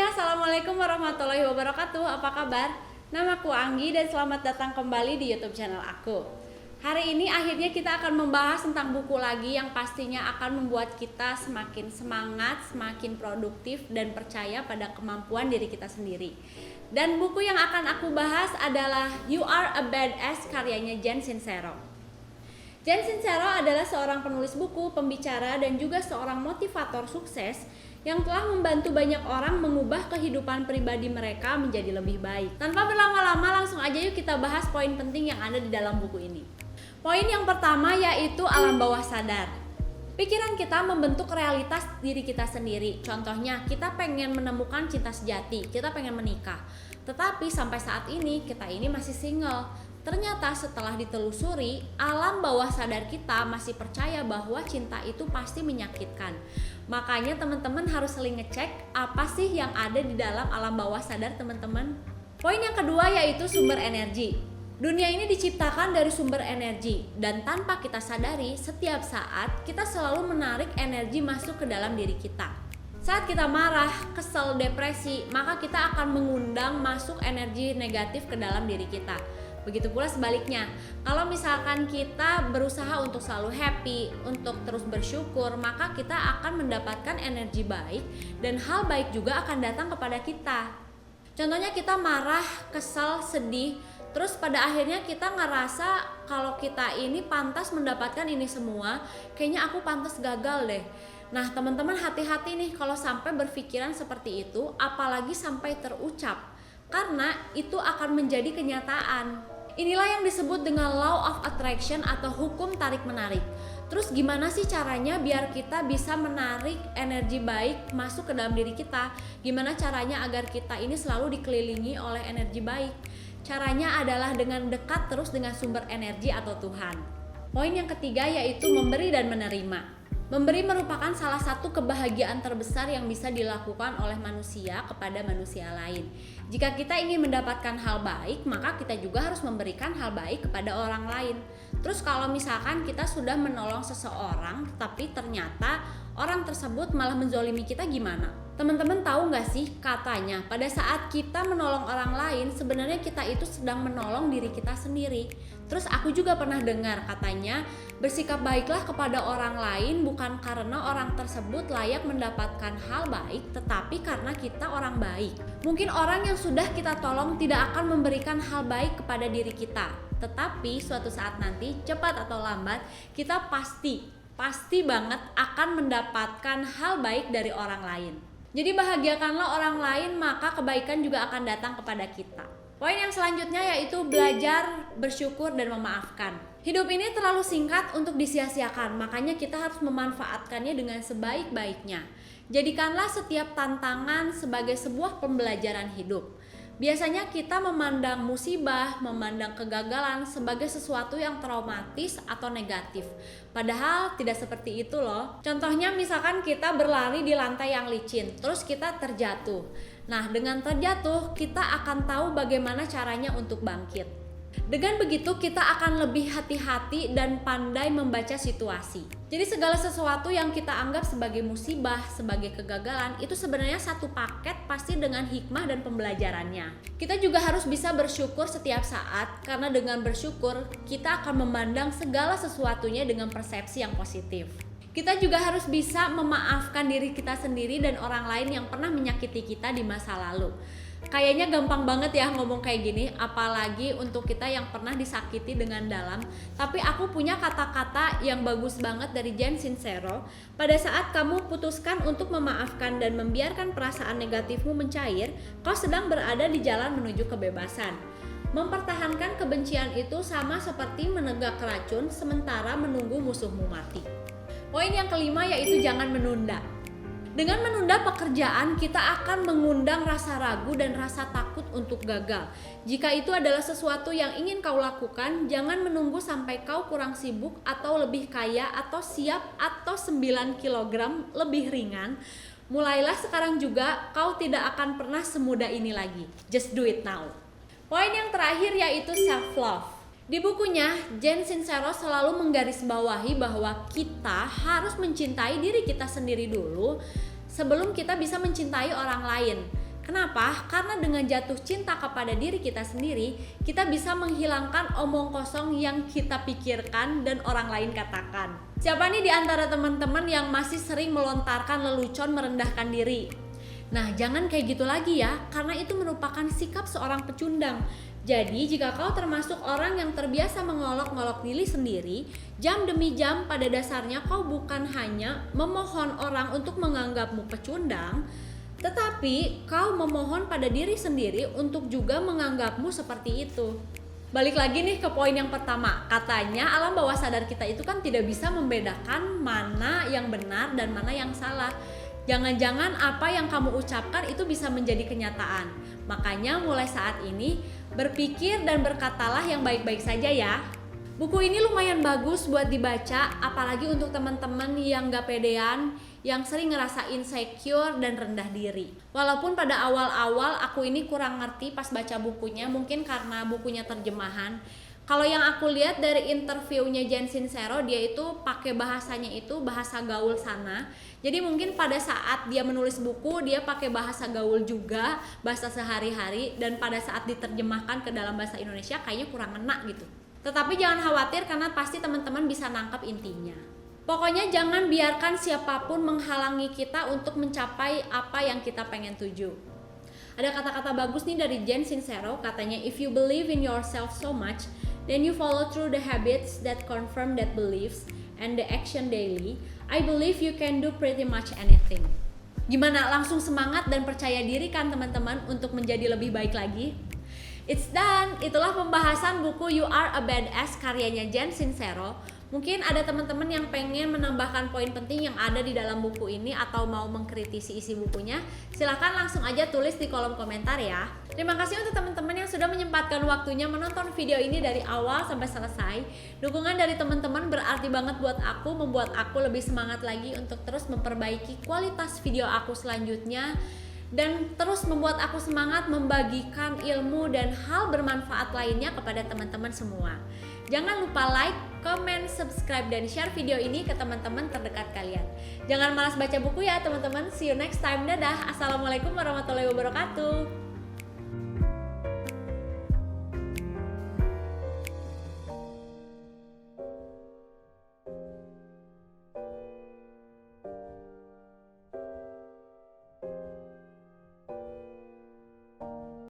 Assalamualaikum warahmatullahi wabarakatuh. Apa kabar? Namaku Anggi dan selamat datang kembali di YouTube channel aku. Hari ini akhirnya kita akan membahas tentang buku lagi yang pastinya akan membuat kita semakin semangat, semakin produktif dan percaya pada kemampuan diri kita sendiri. Dan buku yang akan aku bahas adalah You Are a Badass karyanya Jen Sincero. Jen Sincero adalah seorang penulis buku, pembicara, dan juga seorang motivator sukses yang telah membantu banyak orang mengubah kehidupan pribadi mereka menjadi lebih baik. Tanpa berlama-lama, langsung aja yuk kita bahas poin penting yang ada di dalam buku ini. Poin yang pertama yaitu alam bawah sadar. Pikiran kita membentuk realitas diri kita sendiri. Contohnya, kita pengen menemukan cinta sejati, kita pengen menikah. Tetapi sampai saat ini kita ini masih single. Ternyata setelah ditelusuri, alam bawah sadar kita masih percaya bahwa cinta itu pasti menyakitkan. Makanya teman-teman harus sering ngecek apa sih yang ada di dalam alam bawah sadar teman-teman. Poin yang kedua yaitu sumber energi. Dunia ini diciptakan dari sumber energi dan tanpa kita sadari, setiap saat kita selalu menarik energi masuk ke dalam diri kita. Saat kita marah, kesel, depresi, maka kita akan mengundang masuk energi negatif ke dalam diri kita. Begitu pula sebaliknya, kalau misalkan kita berusaha untuk selalu happy, untuk terus bersyukur, maka kita akan mendapatkan energi baik dan hal baik juga akan datang kepada kita. Contohnya kita marah, kesal, sedih, terus pada akhirnya kita ngerasa kalau kita ini pantas mendapatkan ini semua, kayaknya aku pantas gagal deh. Nah teman-teman hati-hati nih kalau sampai berpikiran seperti itu, apalagi sampai terucap, karena itu akan menjadi kenyataan. Inilah yang disebut dengan law of attraction atau hukum tarik-menarik. Terus gimana sih caranya biar kita bisa menarik energi baik masuk ke dalam diri kita? Gimana caranya agar kita ini selalu dikelilingi oleh energi baik? Caranya adalah dengan dekat terus dengan sumber energi atau Tuhan. Poin yang ketiga yaitu memberi dan menerima. Memberi merupakan salah satu kebahagiaan terbesar yang bisa dilakukan oleh manusia kepada manusia lain. Jika kita ingin mendapatkan hal baik, maka kita juga harus memberikan hal baik kepada orang lain. Terus kalau misalkan kita sudah menolong seseorang, tapi ternyata orang tersebut malah menzolimi kita gimana? Teman-teman tahu nggak sih katanya pada saat kita menolong orang lain sebenarnya kita itu sedang menolong diri kita sendiri. Terus aku juga pernah dengar katanya bersikap baiklah kepada orang lain bukan karena orang tersebut layak mendapatkan hal baik tetapi karena kita orang baik. Mungkin orang yang sudah kita tolong tidak akan memberikan hal baik kepada diri kita, tetapi suatu saat nanti cepat atau lambat kita pasti banget akan mendapatkan hal baik dari orang lain. Jadi bahagiakanlah orang lain maka kebaikan juga akan datang kepada kita. Poin yang selanjutnya yaitu belajar bersyukur dan memaafkan. Hidup ini terlalu singkat untuk disia-siakan, makanya kita harus memanfaatkannya dengan sebaik-baiknya. Jadikanlah setiap tantangan sebagai sebuah pembelajaran hidup. Biasanya kita memandang musibah, memandang kegagalan sebagai sesuatu yang traumatis atau negatif. Padahal tidak seperti itu loh. Contohnya misalkan kita berlari di lantai yang licin, terus kita terjatuh. Nah, dengan terjatuh kita akan tahu bagaimana caranya untuk bangkit. Dengan begitu kita akan lebih hati-hati dan pandai membaca situasi. Jadi segala sesuatu yang kita anggap sebagai musibah, sebagai kegagalan, itu sebenarnya satu paket pasti dengan hikmah dan pembelajarannya. Kita juga harus bisa bersyukur setiap saat, karena dengan bersyukur kita akan memandang segala sesuatunya dengan persepsi yang positif. Kita juga harus bisa memaafkan diri kita sendiri dan orang lain yang pernah menyakiti kita di masa lalu. Kayaknya gampang banget ya ngomong kayak gini, apalagi untuk kita yang pernah disakiti dengan dalam. Tapi aku punya kata-kata yang bagus banget dari Jen Sincero. Pada saat kamu putuskan untuk memaafkan dan membiarkan perasaan negatifmu mencair, kau sedang berada di jalan menuju kebebasan. Mempertahankan kebencian itu sama seperti menegak racun sementara menunggu musuhmu mati. Poin yang kelima yaitu jangan menunda. Dengan menunda pekerjaan, kita akan mengundang rasa ragu dan rasa takut untuk gagal. Jika itu adalah sesuatu yang ingin kau lakukan, jangan menunggu sampai kau kurang sibuk atau lebih kaya atau siap atau 9 kg lebih ringan. Mulailah sekarang juga, kau tidak akan pernah semudah ini lagi. Just do it now. Poin yang terakhir yaitu self-love. Di bukunya, Jen Sincero selalu menggarisbawahi bahwa kita harus mencintai diri kita sendiri dulu sebelum kita bisa mencintai orang lain. Kenapa? Karena dengan jatuh cinta kepada diri kita sendiri, kita bisa menghilangkan omong kosong yang kita pikirkan dan orang lain katakan. Siapa nih di antara teman-teman yang masih sering melontarkan lelucon merendahkan diri? Nah, jangan kayak gitu lagi ya, karena itu merupakan sikap seorang pecundang. Jadi, jika kau termasuk orang yang terbiasa mengolok-ngolok diri sendiri, jam demi jam pada dasarnya kau bukan hanya memohon orang untuk menganggapmu pecundang, tetapi kau memohon pada diri sendiri untuk juga menganggapmu seperti itu. Balik lagi nih ke poin yang pertama. Katanya alam bawah sadar kita itu kan tidak bisa membedakan mana yang benar dan mana yang salah. Jangan-jangan apa yang kamu ucapkan itu bisa menjadi kenyataan. Makanya mulai saat ini berpikir dan berkatalah yang baik-baik saja ya. Buku ini lumayan bagus buat dibaca, apalagi untuk teman-teman yang gak pedean, yang sering ngerasa insecure dan rendah diri. Walaupun pada awal-awal aku ini kurang ngerti pas baca bukunya, mungkin karena bukunya terjemahan. Kalau yang aku lihat dari interviewnya Jen Sincero, dia itu pakai bahasanya itu bahasa gaul sana. Jadi mungkin pada saat dia menulis buku, dia pakai bahasa gaul juga, bahasa sehari-hari, dan pada saat diterjemahkan ke dalam bahasa Indonesia kayaknya kurang ngena gitu. Tetapi jangan khawatir karena pasti teman-teman bisa nangkep intinya. Pokoknya jangan biarkan siapapun menghalangi kita untuk mencapai apa yang kita pengen tuju. Ada kata-kata bagus nih dari Jen Sincero, katanya if you believe in yourself so much, then you follow through the habits that confirm that beliefs and the action daily, I believe you can do pretty much anything. Gimana, langsung semangat dan percaya diri kan teman-teman untuk menjadi lebih baik lagi? It's done. Itulah pembahasan buku You Are a Badass karyanya Jen Sincero. Mungkin ada teman-teman yang pengen menambahkan poin penting yang ada di dalam buku ini atau mau mengkritisi isi bukunya, silahkan langsung aja tulis di kolom komentar ya. Terima kasih untuk teman-teman yang sudah menyempatkan waktunya menonton video ini dari awal sampai selesai. Dukungan dari teman-teman berarti banget buat aku, membuat aku lebih semangat lagi untuk terus memperbaiki kualitas video aku selanjutnya, dan terus membuat aku semangat membagikan ilmu dan hal bermanfaat lainnya kepada teman-teman semua. Jangan lupa like, comment, subscribe, dan share video ini ke teman-teman terdekat kalian. Jangan malas baca buku ya teman-teman. See you next time. Dadah. Assalamualaikum warahmatullahi wabarakatuh.